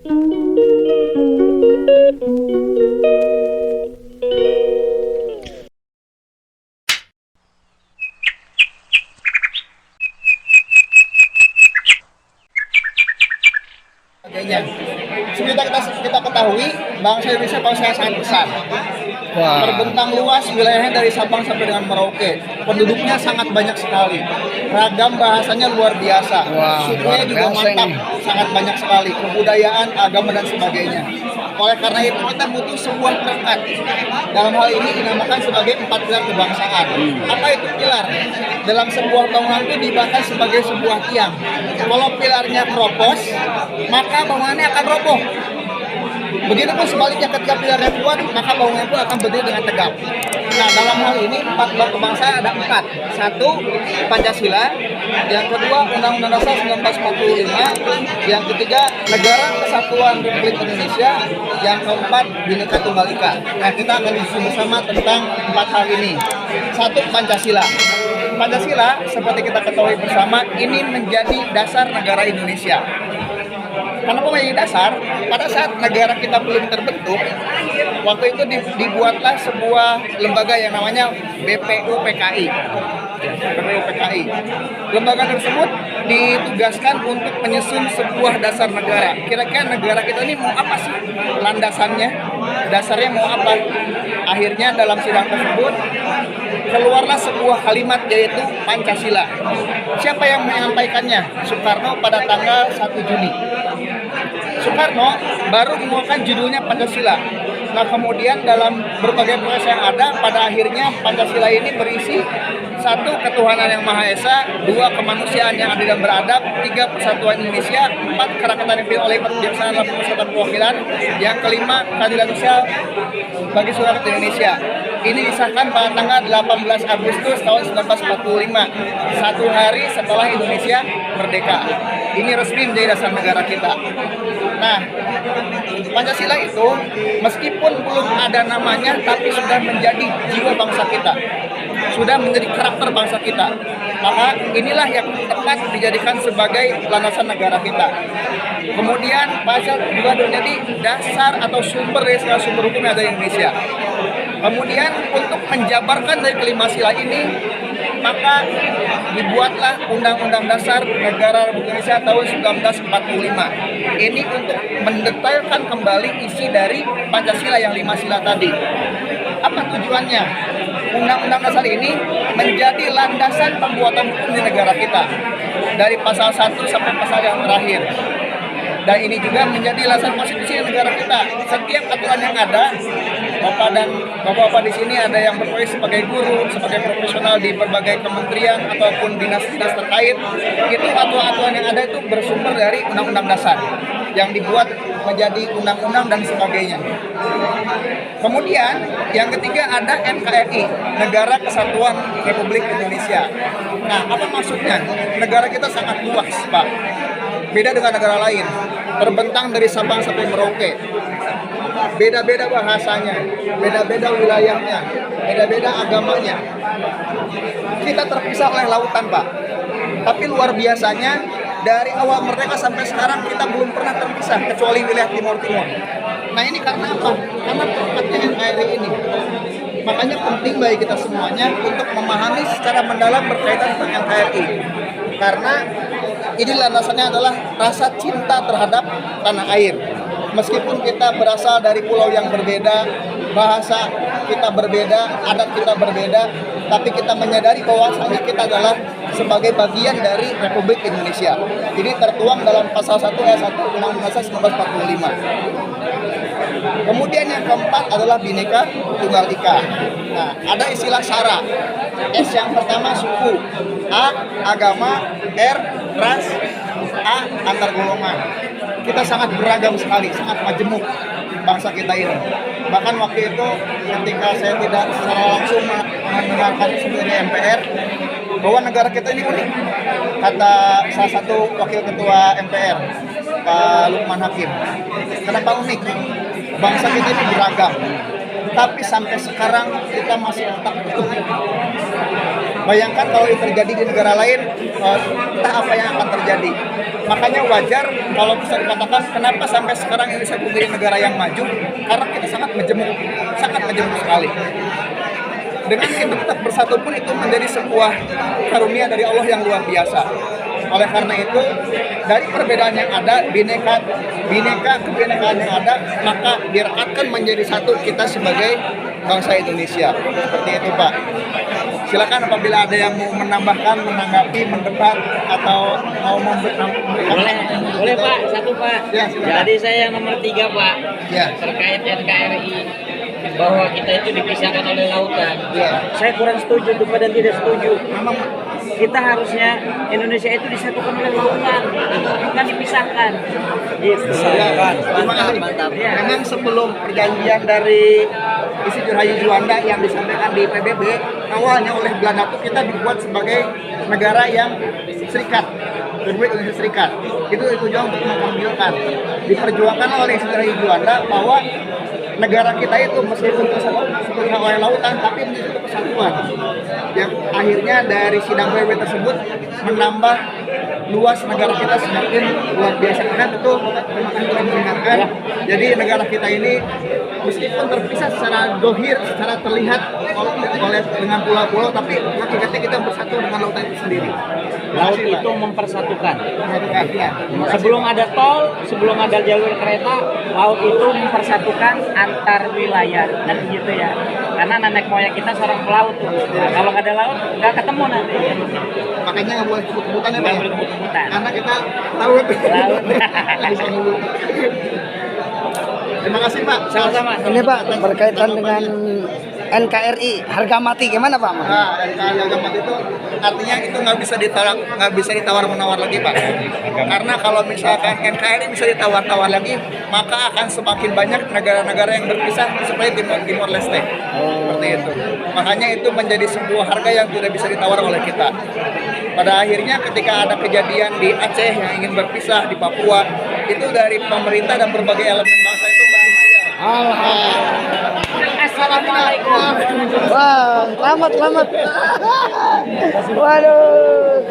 Seperti kita ketahui, bangsa Indonesia bangsa yang sangat besar. Terbentang luas wilayahnya dari Sabang sampai dengan Merauke. Penduduknya sangat banyak sekali. Ragam bahasanya luar biasa. Sukunya juga mantap, sangat banyak sekali. Kebudayaan, agama dan sebagainya. Oleh karena itu kita butuh sebuah perangkat. Dalam hal ini dinamakan sebagai 4 pilar kebangsaan. Apa itu pilar? Dalam sebuah bangunan itu dibahas sebagai sebuah tiang. Kalau pilarnya keropos, maka bangunannya akan roboh. Begitupun sebaliknya, ketika pilarnya kuat, maka bangunan itu akan berdiri dengan tegak. Nah, dalam hal ini 4 pilar kebangsaan ada 4. 1. Pancasila. Yang kedua, Undang-Undang Dasar 1945. Yang ketiga, Negara Kesatuan Republik Indonesia. Yang keempat, Bhinneka Tunggal Ika. Nah, kita akan diskusi bersama tentang 4 hal ini. 1. Pancasila. Pancasila, seperti kita ketahui bersama, ini menjadi dasar negara Indonesia. Kenapa menjadi dasar? Pada saat negara kita belum terbentuk, waktu itu dibuatlah sebuah lembaga yang namanya BPUPKI. BPUPKI. Lembaga tersebut ditugaskan untuk menyusun sebuah dasar negara. Kira-kira negara kita ini mau apa sih? Landasannya, dasarnya mau apa? Akhirnya dalam sidang tersebut keluarlah sebuah kalimat, yaitu Pancasila. Siapa yang menyampaikannya? Soekarno pada tanggal 1 Juni. Soekarno baru mengeluarkan judulnya Pancasila. Nah, kemudian dalam berbagai proses yang ada, pada akhirnya Pancasila ini berisi 1. Ketuhanan yang Maha Esa, 2. Kemanusiaan yang adil dan beradab, 3. Persatuan Indonesia, 4. Kerakyatan yang dipilih oleh kebijaksanaan dalam persatuan perwakilan, yang kelima, keadilan sosial bagi seluruh rakyat Indonesia. Ini disahkan pada tanggal 18 Agustus tahun 1945, 1 hari setelah Indonesia merdeka. Ini resmi menjadi dasar negara kita. Nah, Pancasila itu meskipun belum ada namanya, tapi sudah menjadi jiwa bangsa kita, sudah menjadi karakter bangsa kita. Maka inilah yang tepat dijadikan sebagai landasan negara kita. Kemudian Pancasila juga menjadi dasar atau sumber dari segala sumber hukum yang ada di Indonesia. Kemudian untuk menjabarkan dari kelima sila ini, maka dibuatlah Undang-Undang Dasar Negara Republik Indonesia tahun 1945. Ini untuk mendetailkan kembali isi dari Pancasila yang 5 sila tadi. Apa tujuannya? Undang-Undang Dasar ini menjadi landasan pembuatan hukum di negara kita, dari pasal 1 sampai pasal yang terakhir. Dan ini juga menjadi landasan konstitusi negara kita. Setiap aturan yang ada, Bapak-bapak di sini ada yang berprofesi sebagai guru, sebagai profesional di berbagai kementerian ataupun dinas-dinas terkait, itu aturan-aturan yang ada itu bersumber dari Undang-Undang Dasar yang dibuat menjadi undang-undang dan sebagainya. Kemudian yang ketiga ada NKRI, Negara Kesatuan Republik Indonesia. Nah, apa maksudnya? Negara kita sangat luas, Pak. Beda dengan negara lain, terbentang dari Sabang sampai Merauke. Beda-beda bahasanya, beda-beda wilayahnya, beda-beda agamanya. Kita terpisah oleh lautan, Pak. Tapi luar biasanya, dari awal merdeka sampai sekarang kita belum pernah terpisah, kecuali wilayah Timur-Timur. Nah, ini karena apa? Karena perangkatnya NKRI ini. Makanya penting bagi kita semuanya untuk memahami secara mendalam berkaitan dengan NKRI. Karena ini landasannya adalah rasa cinta terhadap tanah air. Meskipun kita berasal dari pulau yang berbeda, bahasa kita berbeda, adat kita berbeda, tapi kita menyadari bahwasanya kita adalah sebagai bagian dari Republik Indonesia. Ini tertuang dalam pasal 1 ayat 1 Undang-Undang Dasar 1945. Kemudian yang keempat adalah Bhinneka Tunggal Ika. Nah, ada istilah SARA. S yang pertama suku, A agama, R ras, A antar golongan. Kita sangat beragam sekali, sangat majemuk bangsa kita ini. Bahkan waktu itu ketika saya tidak secara langsung mendengarkan sebagai MPR bahwa negara kita ini unik, kata salah satu wakil ketua MPR, Pak Lukman Hakim. Kenapa unik? Bangsa kita ini beragam, tapi sampai sekarang kita masih tetap utuh. Bayangkan kalau itu terjadi di negara lain, entah apa yang akan terjadi. Makanya wajar kalau bisa dikatakan kenapa sampai sekarang Indonesia menjadi negara yang maju, karena kita sangat majemuk sekali. Dengan kita tetap bersatu pun itu menjadi sebuah karunia dari Allah yang luar biasa. Oleh karena itu, dari perbedaan yang ada, kebinekaan yang ada, maka direkatkan menjadi satu kita sebagai bangsa Indonesia. Seperti itu, Pak. Silakan apabila ada yang mau menambahkan, menanggapi, mendebat, atau mau memberikan. Boleh Pak, satu Pak. Ya, silakan. Jadi saya yang nomor 3 Pak, Ya. terkait NKRI bahwa kita itu dipisahkan oleh lautan. Ya. Saya kurang setuju tuh Pak, dan tidak setuju. Memang Kita harusnya Indonesia itu disatukan oleh lautan, bukan dipisahkan. Gitu. terima kasih. Ya. Memang sebelum perjanjian dari Insinyur Haji Juanda yang disampaikan di PBB, awalnya oleh Belanda itu kita dibuat sebagai negara yang serikat, Republik Indonesia Serikat. Itu tujuan untuk mengambilkan, diperjuangkan oleh Insinyur Haji Juanda bahwa negara kita itu meskipun terpisah oleh lautan, tapi menjadi kesatuan. Yang akhirnya dari sidang PBB tersebut menambah luas negara kita semakin luar biasa. Karena itu terima kasih telah mengingatkan. Jadi negara kita ini meskipun terpisah secara dohir, secara terlihat oleh dengan pulau-pulau, tapi hakikatnya kita bersatu dengan lautan itu sendiri. Laut itu mempersatukan. Ya. Sebelum ada tol, sebelum ada jalur kereta, laut itu mempersatukan antar wilayah, dan gitu ya. Karena nenek moyang kita seorang pelaut tuh. Nah, kalau nggak ada laut, nggak ketemu nanti. Makanya nggak boleh kebut-kebutan ya, Pak. Nggak boleh kebut-kebutan. Karena kita tahu itu. Laut. Bisa dulu. Terima kasih, Pak. Sama-sama. Ini Pak, berkaitan dengan NKRI, harga mati gimana Pak? Nah, NKRI harga mati itu artinya itu nggak bisa ditawar menawar lagi, Pak. Karena kalau misalkan NKRI bisa ditawar-tawar lagi, maka akan semakin banyak negara-negara yang berpisah seperti Timor Leste. Seperti itu. Makanya itu menjadi sebuah harga yang tidak bisa ditawar oleh kita. Pada akhirnya ketika ada kejadian di Aceh yang ingin berpisah di Papua, itu dari pemerintah dan berbagai elemen bangsa itu berikhtiar. Assalamualaikum. Wah, selamat. Waduh.